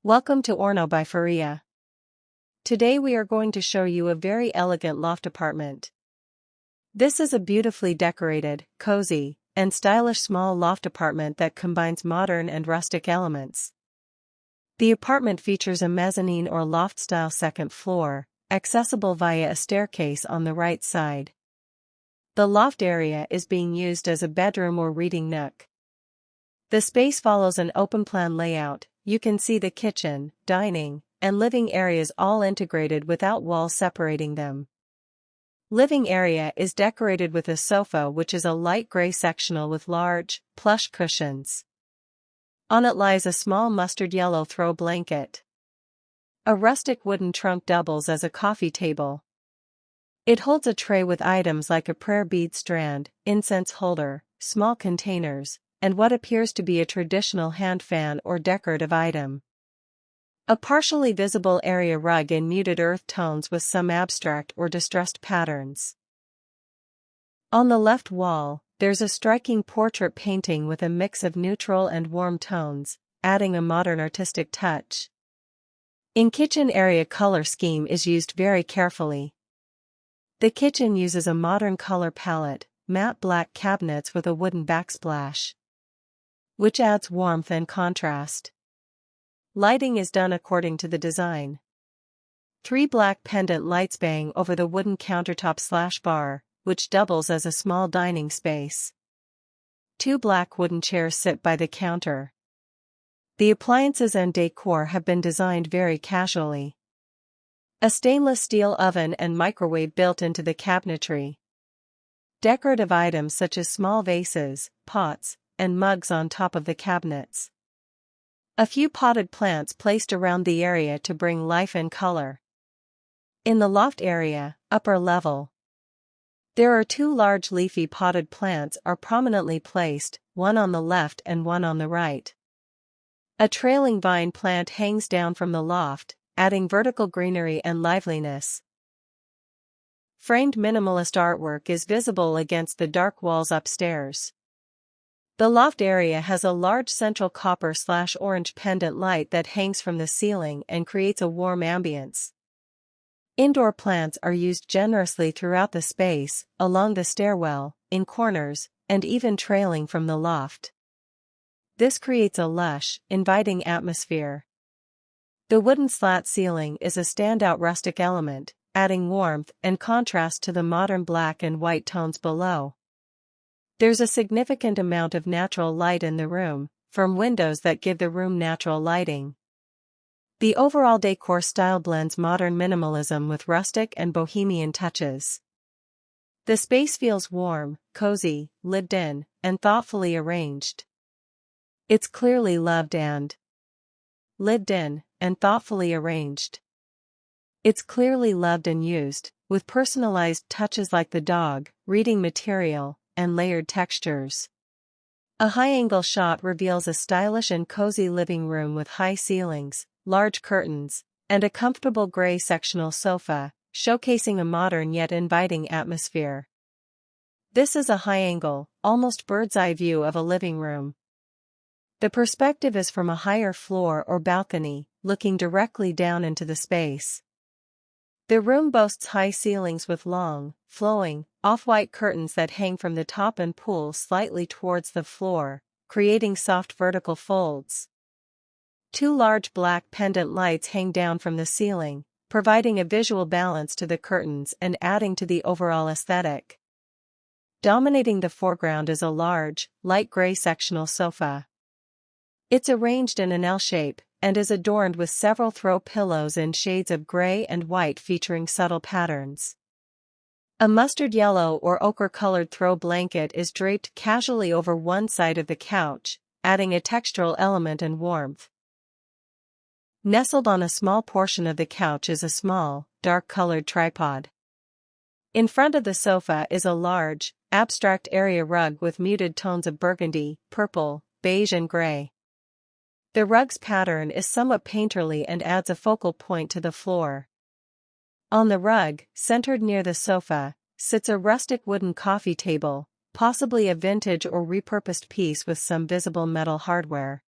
Welcome to Orno by Faria. Today we are going to show you a very elegant loft apartment. This is a beautifully decorated, cozy, and stylish small loft apartment that combines modern and rustic elements. The apartment features a mezzanine or loft-style second floor, accessible via a staircase on the right side. The loft area is being used as a bedroom or reading nook. The space follows an open-plan layout. You can see the kitchen, dining, and living areas all integrated without walls separating them. Living area is decorated with a sofa which is a light gray sectional with large, plush cushions. On it lies a small mustard yellow throw blanket. A rustic wooden trunk doubles as a coffee table. It holds a tray with items like a prayer bead strand, incense holder, small containers, and what appears to be a traditional hand fan or decorative item. A partially visible area rug in muted earth tones with some abstract or distressed patterns. On the left wall, there's a striking portrait painting with a mix of neutral and warm tones, adding a modern artistic touch. In kitchen area color scheme is used very carefully. The kitchen uses a modern color palette, matte black cabinets with a wooden backsplash, which adds warmth and contrast. Lighting is done according to the design. 3 black pendant lights bang over the wooden countertop/bar, which doubles as a small dining space. 2 black wooden chairs sit by the counter. The appliances and decor have been designed very casually. A stainless steel oven and microwave built into the cabinetry. Decorative items such as small vases, pots, and mugs on top of the cabinets. A few potted plants placed around the area to bring life and color. In the loft area, upper level, there are 2 large leafy potted plants are prominently placed, one on the left and one on the right. A trailing vine plant hangs down from the loft, adding vertical greenery and liveliness. Framed minimalist artwork is visible against the dark walls upstairs. The loft area has a large central copper/orange pendant light that hangs from the ceiling and creates a warm ambience. Indoor plants are used generously throughout the space, along the stairwell, in corners, and even trailing from the loft. This creates a lush, inviting atmosphere. The wooden slat ceiling is a standout rustic element, adding warmth and contrast to the modern black and white tones below. There's a significant amount of natural light in the room, from windows that give the room natural lighting. The overall decor style blends modern minimalism with rustic and bohemian touches. The space feels warm, cozy, lived in, and thoughtfully arranged. It's clearly loved and lived in, and thoughtfully arranged. It's clearly loved and used, with personalized touches like the dog, reading material, and layered textures. A high-angle shot reveals a stylish and cozy living room with high ceilings, large curtains, and a comfortable gray sectional sofa, showcasing a modern yet inviting atmosphere. This is a high-angle, almost bird's-eye view of a living room. The perspective is from a higher floor or balcony, looking directly down into the space. The room boasts high ceilings with long, flowing, off-white curtains that hang from the top and pull slightly towards the floor, creating soft vertical folds. 2 large black pendant lights hang down from the ceiling, providing a visual balance to the curtains and adding to the overall aesthetic. Dominating the foreground is a large, light gray sectional sofa. It's arranged in an L shape, and is adorned with several throw pillows in shades of gray and white featuring subtle patterns. A mustard yellow or ochre-colored throw blanket is draped casually over one side of the couch, adding a textural element and warmth. Nestled on a small portion of the couch is a small, dark-colored tripod. In front of the sofa is a large, abstract area rug with muted tones of burgundy, purple, beige and gray. The rug's pattern is somewhat painterly and adds a focal point to the floor. On the rug, centered near the sofa, sits a rustic wooden coffee table, possibly a vintage or repurposed piece with some visible metal hardware.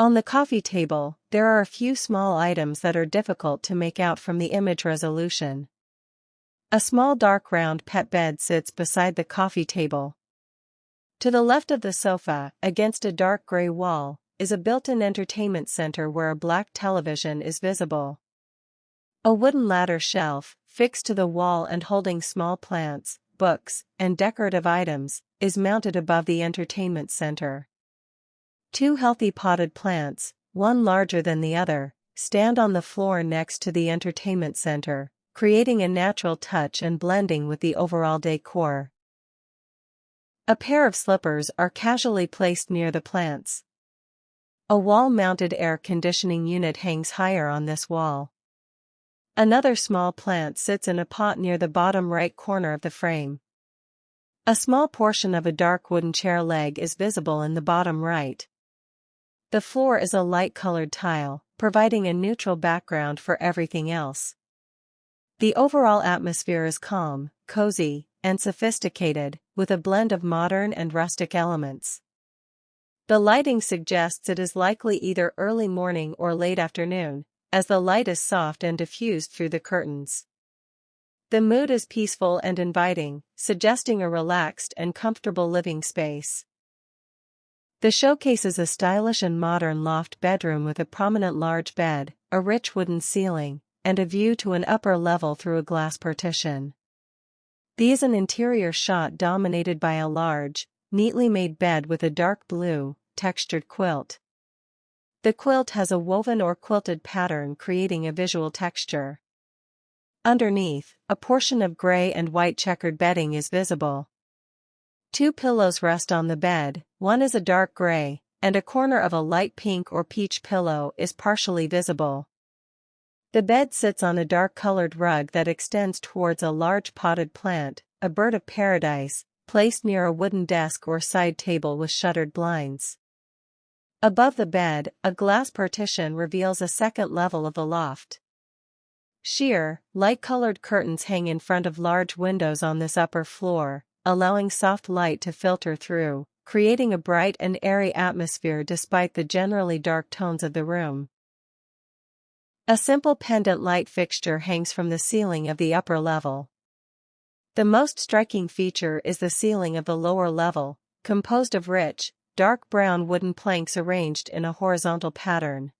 On the coffee table, there are a few small items that are difficult to make out from the image resolution. A small dark round pet bed sits beside the coffee table. To the left of the sofa, against a dark gray wall, is a built-in entertainment center where a black television is visible. A wooden ladder shelf, fixed to the wall and holding small plants, books, and decorative items, is mounted above the entertainment center. Two healthy potted plants, one larger than the other, stand on the floor next to the entertainment center, creating a natural touch and blending with the overall decor. A pair of slippers are casually placed near the plants. A wall-mounted air conditioning unit hangs higher on this wall. Another small plant sits in a pot near the bottom right corner of the frame. A small portion of a dark wooden chair leg is visible in the bottom right. The floor is a light-colored tile, providing a neutral background for everything else. The overall atmosphere is calm, cozy, and sophisticated, with a blend of modern and rustic elements. The lighting suggests it is likely either early morning or late afternoon, as the light is soft and diffused through the curtains. The mood is peaceful and inviting, suggesting a relaxed and comfortable living space. The showcase is a stylish and modern loft bedroom with a prominent large bed, a rich wooden ceiling, and a view to an upper level through a glass partition. These an interior shot dominated by a large, neatly made bed with a dark blue, textured quilt. The quilt has a woven or quilted pattern creating a visual texture. Underneath, a portion of gray and white checkered bedding is visible. Two pillows rest on the bed, one is a dark gray, and a corner of a light pink or peach pillow is partially visible. The bed sits on a dark-colored rug that extends towards a large potted plant, a bird of paradise, placed near a wooden desk or side table with shuttered blinds. Above the bed, a glass partition reveals a second level of the loft. Sheer, light-colored curtains hang in front of large windows on this upper floor, allowing soft light to filter through, creating a bright and airy atmosphere despite the generally dark tones of the room. A simple pendant light fixture hangs from the ceiling of the upper level. The most striking feature is the ceiling of the lower level, composed of rich, dark brown wooden planks arranged in a horizontal pattern.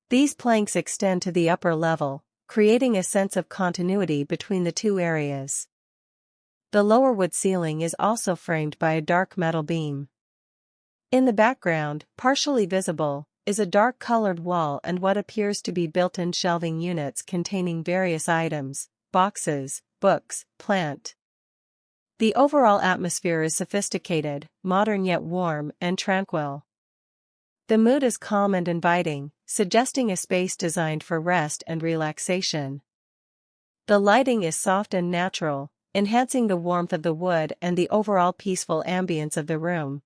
These planks extend to the upper level, creating a sense of continuity between the two areas. The lower wood ceiling is also framed by a dark metal beam. In the background, partially visible, is a dark-colored wall and what appears to be built-in shelving units containing various items, boxes, books, plant. The overall atmosphere is sophisticated, modern yet warm and tranquil. The mood is calm and inviting, suggesting a space designed for rest and relaxation. The lighting is soft and natural, enhancing the warmth of the wood and the overall peaceful ambience of the room.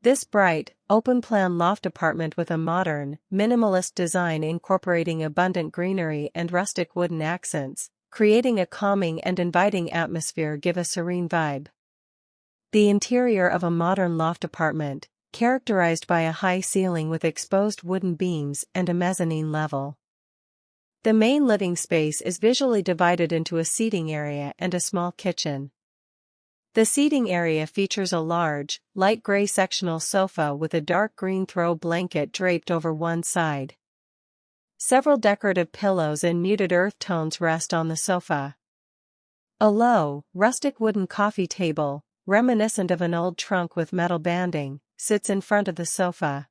This bright, open-plan loft apartment with a modern, minimalist design incorporating abundant greenery and rustic wooden accents, creating a calming and inviting atmosphere give a serene vibe. The interior of a modern loft apartment, characterized by a high ceiling with exposed wooden beams and a mezzanine level. The main living space is visually divided into a seating area and a small kitchen. The seating area features a large, light gray sectional sofa with a dark green throw blanket draped over one side. Several decorative pillows in muted earth tones rest on the sofa. A low, rustic wooden coffee table, reminiscent of an old trunk with metal banding, sits in front of the sofa.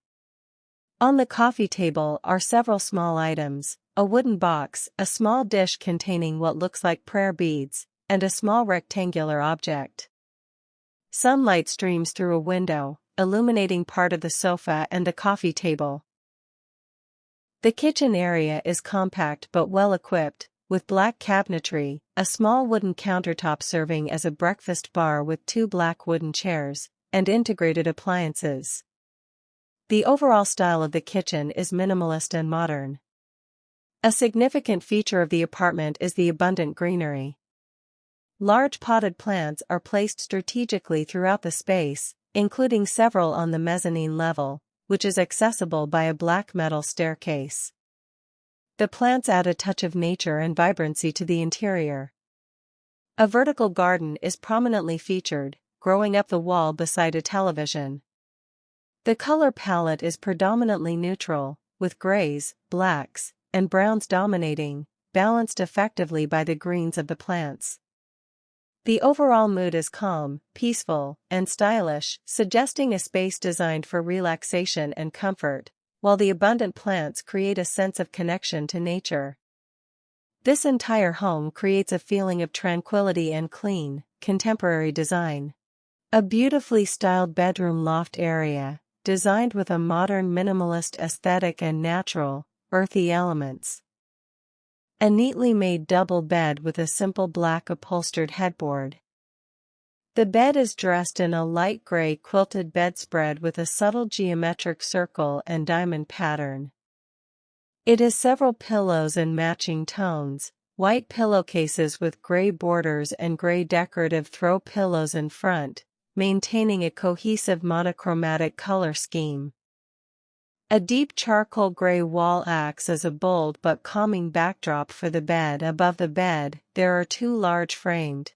On the coffee table are several small items, a wooden box, a small dish containing what looks like prayer beads, and a small rectangular object. Sunlight streams through a window, illuminating part of the sofa and the coffee table. The kitchen area is compact but well equipped, with black cabinetry, a small wooden countertop serving as a breakfast bar with two black wooden chairs, and integrated appliances. The overall style of the kitchen is minimalist and modern. A significant feature of the apartment is the abundant greenery. Large potted plants are placed strategically throughout the space, including several on the mezzanine level, which is accessible by a black metal staircase. The plants add a touch of nature and vibrancy to the interior. A vertical garden is prominently featured, growing up the wall beside a television. The color palette is predominantly neutral, with grays, blacks, and browns dominating, balanced effectively by the greens of the plants. The overall mood is calm, peaceful, and stylish, suggesting a space designed for relaxation and comfort, while the abundant plants create a sense of connection to nature. This entire home creates a feeling of tranquility and clean, contemporary design. A beautifully styled bedroom loft area, designed with a modern minimalist aesthetic and natural, earthy elements. A neatly made double bed with a simple black upholstered headboard. The bed is dressed in a light gray quilted bedspread with a subtle geometric circle and diamond pattern. It has several pillows in matching tones, white pillowcases with gray borders and gray decorative throw pillows in front, maintaining a cohesive monochromatic color scheme. A deep charcoal gray wall acts as a bold but calming backdrop for the bed. Above the bed, there are two large framed.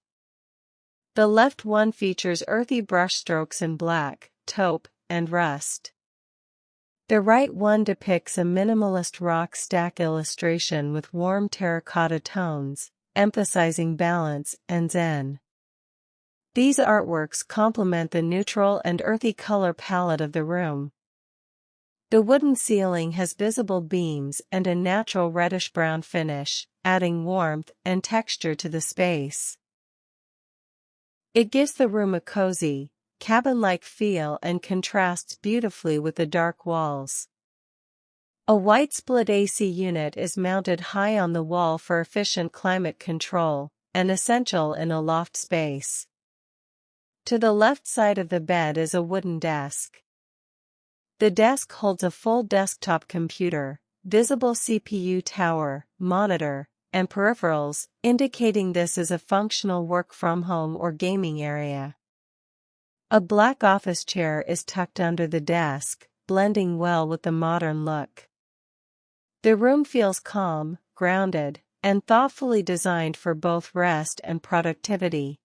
The left one features earthy brushstrokes in black, taupe, and rust. The right one depicts a minimalist rock stack illustration with warm terracotta tones, emphasizing balance and zen. These artworks complement the neutral and earthy color palette of the room. The wooden ceiling has visible beams and a natural reddish-brown finish, adding warmth and texture to the space. It gives the room a cozy, cabin-like feel and contrasts beautifully with the dark walls. A white split AC unit is mounted high on the wall for efficient climate control, and essential in a loft space. To the left side of the bed is a wooden desk. The desk holds a full desktop computer, visible CPU tower, monitor, and peripherals, indicating this is a functional work-from-home or gaming area. A black office chair is tucked under the desk, blending well with the modern look. The room feels calm, grounded, and thoughtfully designed for both rest and productivity.